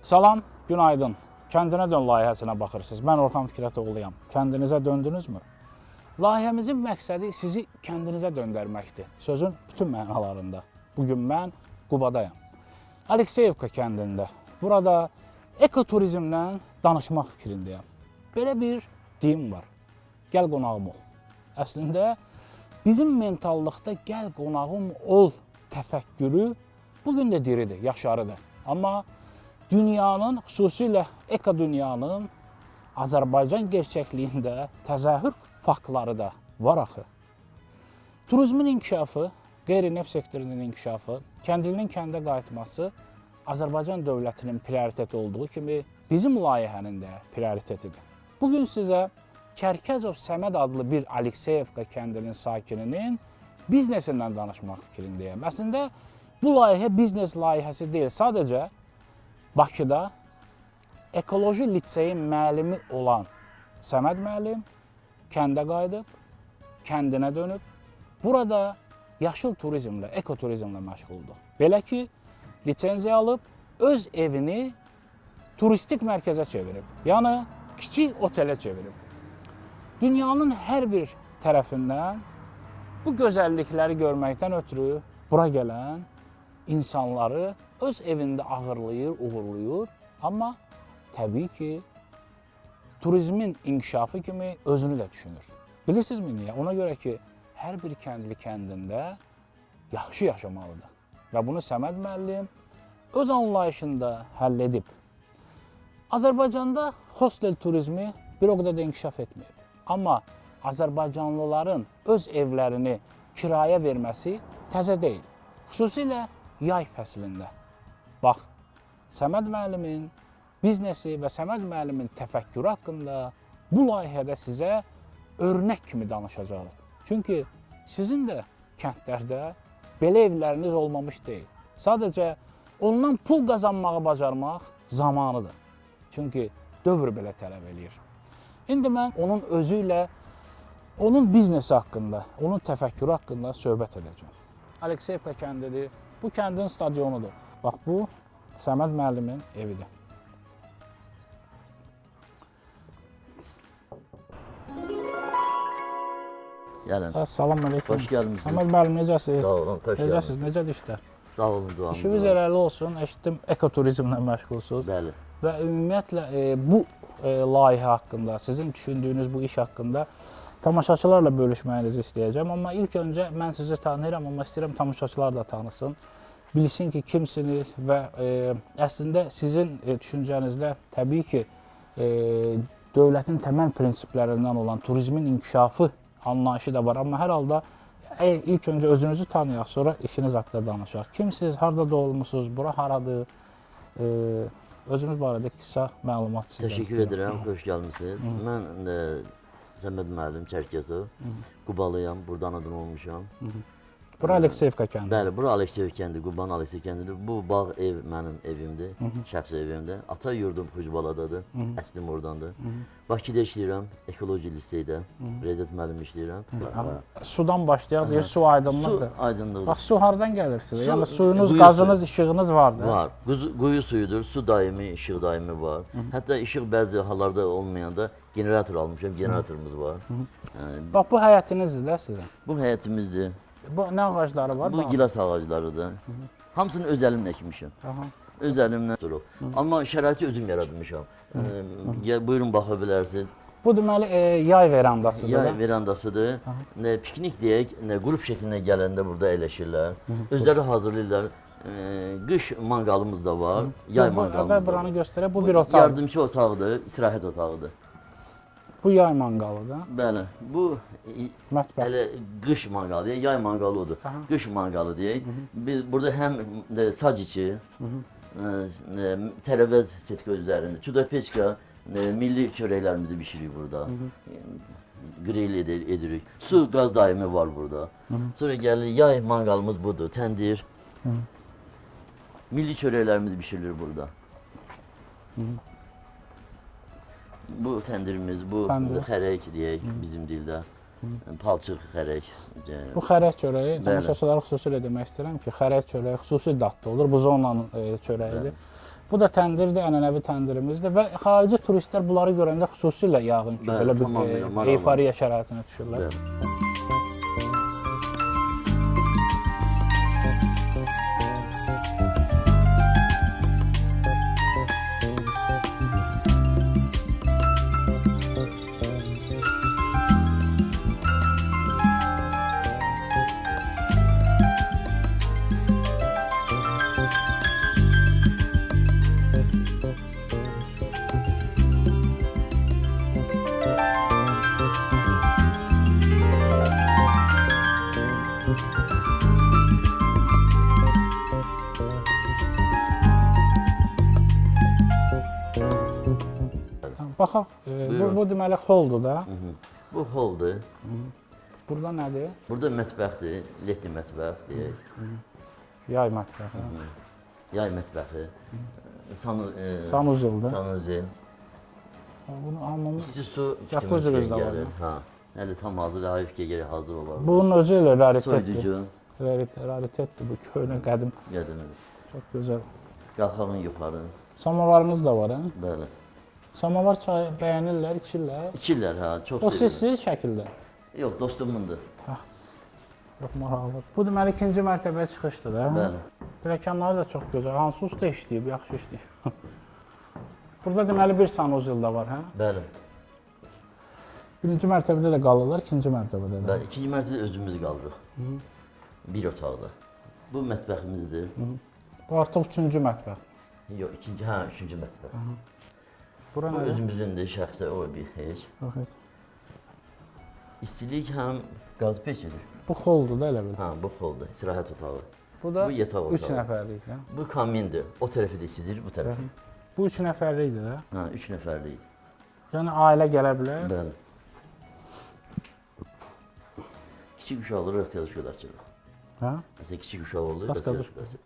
Salam, günaydın. Kəndinə dön layihəsinə baxırsınız. Mən Orxan Fikrətoğluyam. Kəndinizə döndünüzmü? Layihəmizin məqsədi sizi kəndinizə döndərməkdir. Sözün bütün mənalarında. Bugün mən Qubadayam. Alekseyevka kəndində. Burada ekoturizmlə danışmaq fikrindəyəm. Belə bir deyim var. Gəl qonağım ol. Əslində bizim mentallıqda gəl qonağım ol təfəkkürü bugün də diridir, yaşarıdır. Amma dünyanın, xüsusilə eko-dünyanın Azərbaycan gerçəkliyində təzahür faktları da var axı. Turizmin inkişafı, qeyri-neft sektorunun inkişafı, kəndlinin kəndə qayıtması Azərbaycan dövlətinin prioriteti olduğu kimi bizim layihənin də prioritetidir. Bugün sizə Çərkəzov Səməd adlı bir Alekseyevka kəndinin sakininin biznesindən danışmaq fikrindəyəm. Əslində bu layihə biznes layihəsi deyil, sadəcə Bakıda ekoloji liseyin müəllimi olan Səməd müəllim kəndə qayıdıb, kəndinə dönüb, burada yaşıl turizmlə, ekoturizmlə məşğuldur. Belə ki, lisenziya alıb, öz evini turistik mərkəzə çevirib, yəni kiçik otelə çevirib. Dünyanın hər bir tərəfindən bu gözəllikləri görməkdən ötürü bura gələn insanları öz evində ağırlayır, uğurlayır. Amma təbii ki, turizmin inkişafı kimi özünü də düşünür. Bilirsinizmi niyə? Ona görə ki, hər bir kəndli kəndində yaxşı yaşamalıdır. Və bunu Səməd müəllim öz anlayışında həll edib. Azərbaycanda hostel turizmi bir o qədər də inkişaf etməyib. Amma Azərbaycanlıların öz evlərini kirayə verməsi təzə deyil. Xüsusilə yay fəslində. Bax, Səməd müəllimin biznesi və Səməd müəllimin təfəkkürü haqqında bu layihədə sizə örnək kimi danışacağıq. Çünki sizin də kəndlərdə belə evləriniz olmamış deyil. Sadəcə ondan pul qazanmağı bacarmaq zamanıdır. Çünki dövr belə tələb eləyir. İndi mən onun özü ilə, onun biznesi haqqında, onun təfəkkürü haqqında söhbət edəcəm. Alekseyevka kəndidir. Bu kəndin stadionudur. Bax, bu Səməd müəllimin evidir. Gəlin. Salam aleyküm. Xoş gəlmişsiniz. Səməd müəllim, necəsiniz? Sağ olun, xoş gəlmişsiniz. Necəsiz, necədir işlər? Sağ olun, duanız. İşiniz irəli olsun. Eşitdim, ekoturizmlə məşğulsunuz. Bəli. Və ümumiyyətlə bu layihə haqqında, sizin düşündüyünüz bu iş haqqında tamaşaçılarla bölüşməyinizi istəyəcəm. Amma ilk öncə mən sizi tanıyıram, amma istəyirəm tamaşaçılar da tanısın. Bilsin ki, kimsiniz və əslində sizin düşüncənizdə təbii ki, dövlətin təməl prinsiplərindən olan turizmin inkişafı anlayışı da var. Amma hər halda ilk öncə özünüzü tanıyaq, sonra işiniz haqqında danışaq. Kimsiniz, harada doğulmusunuz, bura haradır? Özünüz barədə qısa məlumat sizdən istəyirəm. Təşəkkür edirəm, xoş gəlmişsiniz. Mən Səməd müəllim Çərkəzov, Qubalıyam, buradan anadan olmuşam. Bura Alekseyevka kəndi. Bəli, bura Alekseyevka kəndi, Qubanın Alekseyevka kəndidir. Bu bağ ev mənim evimdir, şəxsi evimdir. Ata yurdum Xucbaladadır, əslim oradandır. Bakıda işləyirəm, ekoloji liseydə, Rezət müəllim işləyirəm. Sudan başlayaq, deyir, su aydınlıqdır. Su aydınlıqdır. Bax, su hardan gəlir sizə? Yəni suyunuz, qazınız, işığınız vardır. Var. Quyu suyudur, su daimi, işıq daimi var. Hətta işıq bəzi hallarda olmayanda generator almışam, generatorumuz var. Bax, bu həyətinizdir də sizə? Bu həyətimizdir. Bu nə ağacları var? Bu gilas ağaclarıdır. Hamısını öz əlimlə əkmişəm. Öz əlimlə durub. Amma şəraiti özüm yaratmışam. Buyurun baxa bilərsiniz. Bu deməli yay verandasıdır. Yay verandasıdır. Nə piknik deyək, nə qrup şəklinə gələndə burada əyləşirlər. Özləri hazırlayırlar. Qış manqalımız da var, yay manqalımız da var. Buranı göstərək, bu bir otaq. Yardımçı otaqdır, istirahət otağıdır. Bu yay manqalıdır. Bəli, bu Mətbəx. Hələ qış manqalı deyək, yay manqalı odur. Qış manqalı deyək. Biz burada həm sac içi, tərəvəz setka üzərində, çudapeçka, milli çörəklərimizi bişiririk burada. Grill edirik. Su, qaz daimi var burada. Sonra gəlir, yay manqalımız budur, təndir. Milli çörəklərimiz bişirilir burada. Bu təndirimiz, bu xərək deyək bizim dildə. Palçıq xərək. Bu xərək çörəyi, tamaşaçılara xüsusilə demək istəyirəm ki, xərək çörəyi xüsusi dadlı olur. Bu zonanın çörəyidir. Bu da təndirdir, ənənəvi təndirimizdir və xarici turistlər bunları görəndə xüsusilə yağın ki, Bəli, belə tamamilə bir maraqlı. euforiya şəraitinə düşürlər. Bəli. Baxaq, bu deməli xoldur da. Bu holdur. Burada nədir? Burada mətbəxdir, letni mətbəx deyək. Yay mətbəxi. Yay mətbəxi. Sanuzildir. Sanuzil. Bunu hamımız İsti su Jacuzzi-miz də var, gəlir. Ha. Hələ tam hazır, hafif gəlir, hazır olar. bunun özü elə raritetdir. Soyuducu, Raritetdir bu köhnə qədim. qədimidir. Çox gözəl. Qalxağın yuxarı. Samavarımız da var, hə? Bəli. Samavar çayı bəyənirlər, içirlər. İçirlər, ha, çox O sevirlər. sizsiz şəkildə. Yox, dostumundur. Çox maraqlı. Bu deməli ikinci mərtəbəyə çıxışdır da. Bəli. Pilləkənləri də çox gözəl. Hansı usta işləyib, yaxşı işləyib. Burada deməli bir sanuzil də var, hə? Bəli. Birinci mərtəbədə də qalırlar, ikinci mərtəbədə də. Bəli, ikinci mərtəbədə özümüz qaldıq. Bir otaqda. Bu mətbəximizdir. Bu artıq üçüncü mətbəx. Yox, ikinci, üçüncü mətbəx. Bura Bu nədir? özümüzün şəxsə o bir heç. Yox, İstilik həm qaz peçidir. bu xoldur da elə bil. Ha, bu xoldur, istirahət otağı. Bu da Bu yataq 3 otağı. nəfərlik də. Bu kamindir. O tərəfi də isidir, bu tərəfi. Bu 3 nəfərlikdir də. Ha, 3 nəfərlik. Yəni ailə gələ bilər. Bəli. Kiçik uşaqlar rahatlaşıq açırıq. Hə? Məsələn, kiçik uşaq olur, Rahatlaşıq. açırıq.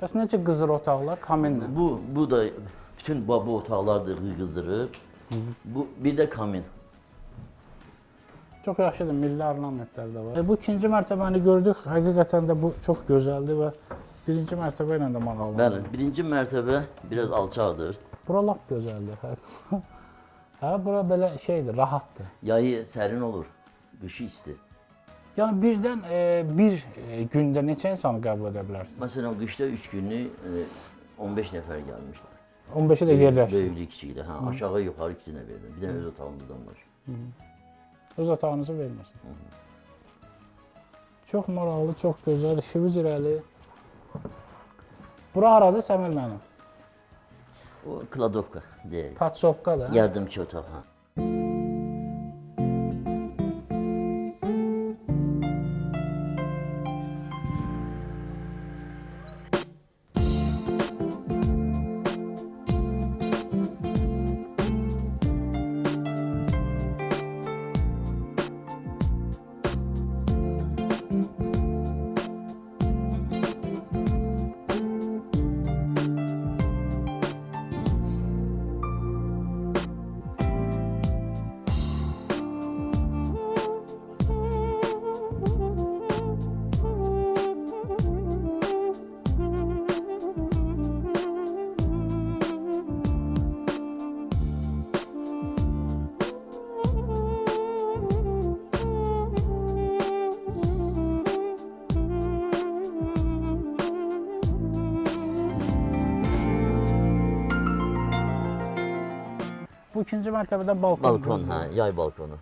Bəs necə qızır otaqlar kaminlə? Bu da bütün bu otaqlardır qızdırıb. Bu bir də kamin. Çox yaxşıdır, milli ornamentlər də var. Bu ikinci mərtəbəni gördük. Həqiqətən də bu çox gözəldir və birinci mərtəbə ilə də maraqlıdır. Bəli, birinci mərtəbə biraz alçaqdır. Bura lap gözəldir. Hə, bura belə şeydir, rahatdır. Yayı sərin olur, qışı isti. Yəni birdən bir gündə neçə insanı qəbul edə bilərsiniz? Məsələn, qışda 3 günlük 15 nəfər gəlmişlər. 15-i də yerləşdir. Böyüklü kiçikli, hə, aşağı yuxarı ikisinə verdim. Bir dənə öz otağımızdan var. Öz otağınızı vermirsiniz. Çox maraqlı, çox gözəl, işimiz irəli. Bura haradır Səmir mənim? O kladovka deyək. Patsovka da. Yardımçı otaq, hə. Bu ikinci mərtəbədə balkon. Balkon, hə, yay balkonu.